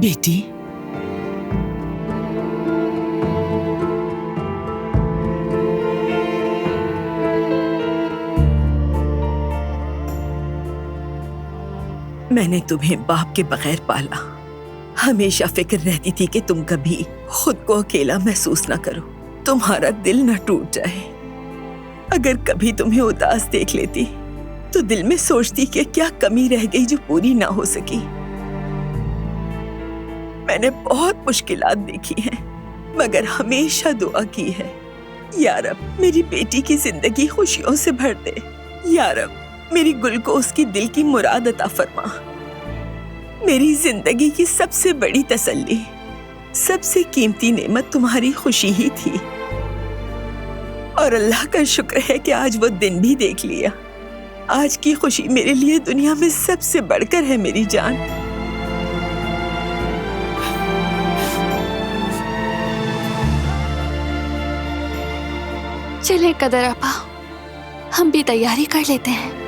बेटी, मैंने तुम्हें बाप के बगैर पाला। हमेशा फिक्र रहती थी कि तुम कभी खुद को अकेला महसूस ना करो, तुम्हारा दिल ना टूट जाए। अगर कभी तुम्हें उदास देख लेती तो दिल में सोचती कि क्या कमी रह गई जो पूरी ना हो सकी। मैंने बहुत मुश्किलात देखी हैं, मगर हमेशा दुआ की है, या रब मेरी बेटी की जिंदगी खुशियों से भर दे। या रब मेरी गुल को उसकी दिल की मुराद अता फरमा। मेरी जिंदगी की सबसे बड़ी तसल्ली, सबसे कीमती नेमत तुम्हारी खुशी ही थी, और अल्लाह का शुक्र है कि आज वो दिन भी देख लिया। आज की खुशी मेरे लिए दुनिया में सबसे बढ़कर है मेरी जान। चले कदर आपा, हम भी तैयारी कर लेते हैं।